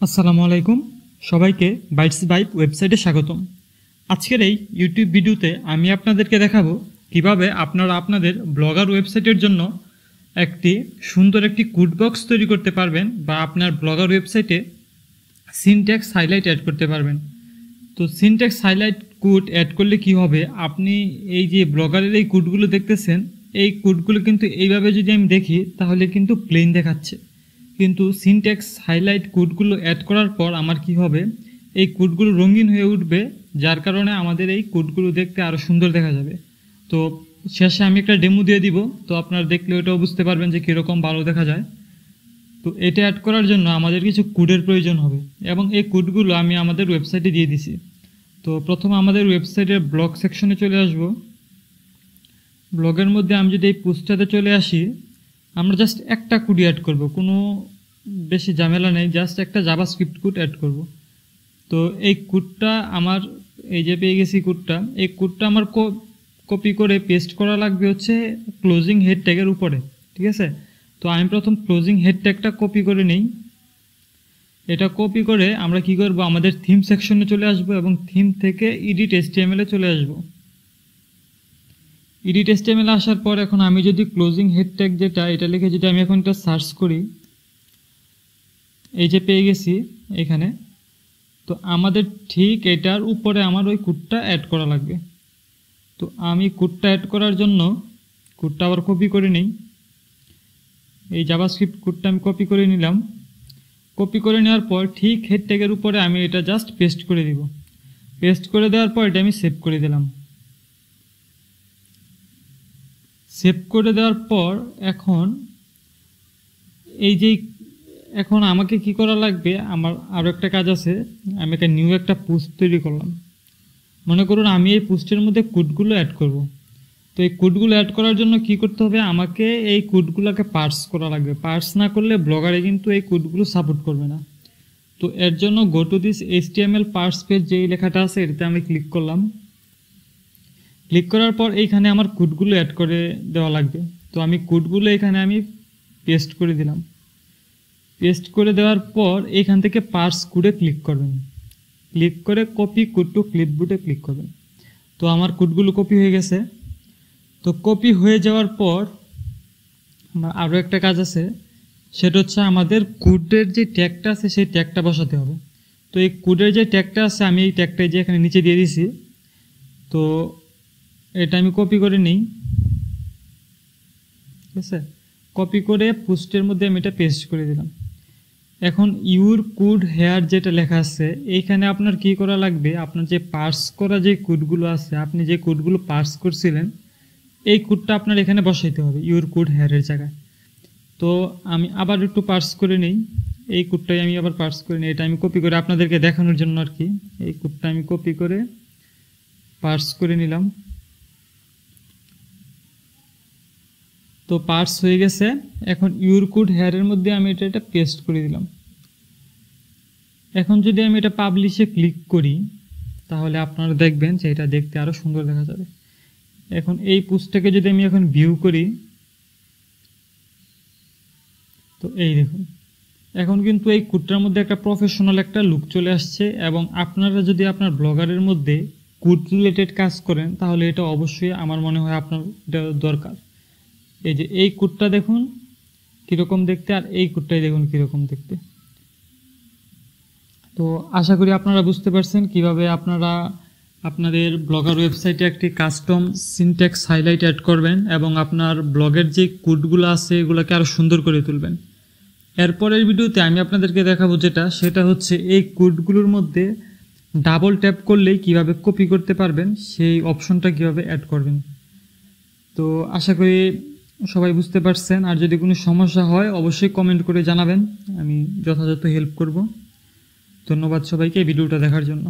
আসসালামু আলাইকুম সবাইকে বাইটস বাইপ ওয়েবসাইটে স্বাগতম। আজকের এই ইউটিউব ভিডিওতে আমি আপনাদেরকে দেখাবো কিভাবে আপনারা আপনাদের ব্লগার ওয়েবসাইটের জন্য সুন্দর একটি কোড বক্স তৈরি করতে পারবেন বা আপনার ব্লগার ওয়েবসাইটে সিনট্যাক্স হাইলাইট অ্যাড করতে পারবেন। তো সিনট্যাক্স হাইলাইট কোড অ্যাড করলে কি হবে, আপনি এই যে ব্লগারের এই কোডগুলো দেখতেছেন, এই কোডগুলো কিন্তু এইভাবে যদি আমি দেখি তাহলে কিন্তু প্লেন দেখাচ্ছে, কিন্তু সিনট্যাক্স হাইলাইট কোডগুলো অ্যাড করার পর আমার কি হবে, এই কোডগুলো রঙিন হয়ে উঠবে, যার কারণে আমাদের এই কোডগুলো দেখতে আরও সুন্দর দেখা যাবে। তো শেষে আমি একটা ডেমো দিয়ে দিব, তো আপনারা দেখলে ওটাও বুঝতে পারবেন যে কীরকম ভালো দেখা যায়। তো এটা অ্যাড করার জন্য আমাদের কিছু কোডের প্রয়োজন হবে এবং এই কোডগুলো আমি আমাদের ওয়েবসাইটে দিয়ে দিছি। তো প্রথমে আমাদের ওয়েবসাইটের ব্লগ সেকশনে চলে আসব। ব্লগের মধ্যে আমি যদি এই পোস্টটাতে চলে আসি, আমরা জাস্ট একটা কোড অ্যাড করব, কোনো বেশি ঝামেলা নেই, জাস্ট একটা জাভাস্ক্রিপ্ট কোড অ্যাড করব। তো এই কোডটা আমার এই যে পেয়ে গেছি কোডটা, এই কোডটা আমার কপি করে পেস্ট করা লাগবে হচ্ছে ক্লোজিং হেড ট্যাগের উপরে, ঠিক আছে। তো আমি প্রথম ক্লোজিং হেড ট্যাগটা কপি করে নিই। এটা কপি করে আমরা কি করব, আমাদের থিম সেকশনে চলে আসব এবং থিম থেকে এডিট HTML এ চলে আসব। এডিট HTML আসার পর এখন আমি যদি ক্লোজিং হেড ট্যাগ যেটা এটা লিখে যদি আমি এখন এটা সার্চ করি, এই যে পেয়ে গেছি এখানে। তো আমাদের ঠিক এটার উপরে আমার ওই কোডটা অ্যাড করা লাগবে। তো আমি কোডটা অ্যাড করার জন্য কোডটা আবার কপি করে নিই। এই জাভাস্ক্রিপ্ট কোডটা আমি কপি করে নিলাম। কপি করে নেওয়ার পর ঠিক হেড ট্যাগের উপরে আমি এটা জাস্ট পেস্ট করে দিব। পেস্ট করে দেওয়ার পর এটা আমি সেভ করে দিলাম। সেভ করে দেওয়ার পর এখন আমাকে কি করা লাগবে, আমার আরও একটা কাজ আছে। আমি একটা নিউ একটা পোস্ট তৈরি করলাম। মনে করুন আমি এই পোস্টের মধ্যে কোডগুলো অ্যাড করব। তো এই কোডগুলো অ্যাড করার জন্য কি করতে হবে, আমাকে এই কোডগুলোকে পার্স করা লাগবে। পার্স না করলে ব্লগারে কিন্তু এই কোডগুলো সাপোর্ট করবে না। তো এর জন্য go to this HTML parse page যেই লেখাটা আছে এটাতে আমি ক্লিক করলাম। ক্লিক করার পর এইখানে আমার কোডগুলো অ্যাড করে দেওয়া লাগবে। তো আমি কোডগুলো এখানে আমি পেস্ট করে দিলাম। পেস্ট করে দেওয়ার পর এইখান থেকে পার্স কোডে ক্লিক করবেন। ক্লিক করে কপি কোড টু ক্লিপবোর্ডে ক্লিক করবেন। তো আমার কোডগুলো কপি হয়ে গেছে। তো কপি হয়ে যাওয়ার পর আমার আরও একটা কাজ আছে, সেটা হচ্ছে আমাদের কোডের যে ট্যাগটা আছে সেই ট্যাগটা বসাতে হবে। তো এই কোডের যে ট্যাগটা আছে আমি এই ট্যাগটাই যে এখানে নিচে দিয়ে দিছি। তো এটা আমি কপি করে নিই, ঠিক আছে। কপি করে পোস্টের মধ্যে আমি এটা পেস্ট করে দিলাম। এখন ইউর কোড হেয়ার যেটা লেখা আছে এইখানে আপনার কি করা লাগবে, আপনার যে পার্স করা যে কোডগুলো আছে, আপনি যে কোডগুলো পার্স করছিলেন এই কোডটা আপনার এখানে বসাইতে হবে ইউর কোড হেয়ারের জায়গায়। তো আমি আবার একটু পার্স করে নিই, এই কোডটাই আমি আবার পার্স করে নিই। এটা আমি কপি করে আপনাদেরকে দেখানোর জন্য আর কি, এই কোডটা আমি কপি করে পার্স করে নিলাম। তো পার্স হয়ে গেছে। এখন ইউর কোড হেয়ারের মধ্যে আমি এটা পেস্ট করে দিলাম। এখন যদি আমি এটা পাবলিশে ক্লিক করি তাহলে আপনারা দেখবেন যে এটা দেখতে আরও সুন্দর দেখা যাবে। এখন এই পোস্টটাকে যদি আমি এখন ভিউ করি, তো এই দেখুন এখন কিন্তু এই কোডটার মধ্যে একটা প্রফেশনাল একটা লুক চলে আসছে। এবং আপনারা যদি আপনার ব্লগারের মধ্যে কোড রিলেটেড কাজ করেন তাহলে এটা অবশ্যই আমার মনে হয় আপনার এটা দরকার। এই যে এই কোডটা দেখুন কীরকম দেখতে, আর এই কোডটাই দেখুন কীরকম দেখতে। তো আশা করি আপনারা বুঝতে পারছেন কিভাবে আপনারা আপনাদের ব্লগার ওয়েবসাইটে একটি কাস্টম সিনট্যাক্স হাইলাইট অ্যাড করবেন এবং আপনার ব্লগের যে কোডগুলো আছে এগুলোকে আরও সুন্দর করে তুলবেন। এরপরের ভিডিওতে আমি আপনাদেরকে দেখাবো সেটা হচ্ছে এই কোডগুলোর মধ্যে ডাবল ট্যাপ করলেই কিভাবে কপি করতে পারবেন, সেই অপশনটা কিভাবে অ্যাড করবেন। তো আশা করি সবাই বুঝতে পারছেন। আর যদি কোনো সমস্যা হয় অবশ্যই কমেন্ট করে জানাবেন, আমি যথাযথ হেল্প করব। ধন্যবাদ সবাইকে ভিডিওটা দেখার জন্য।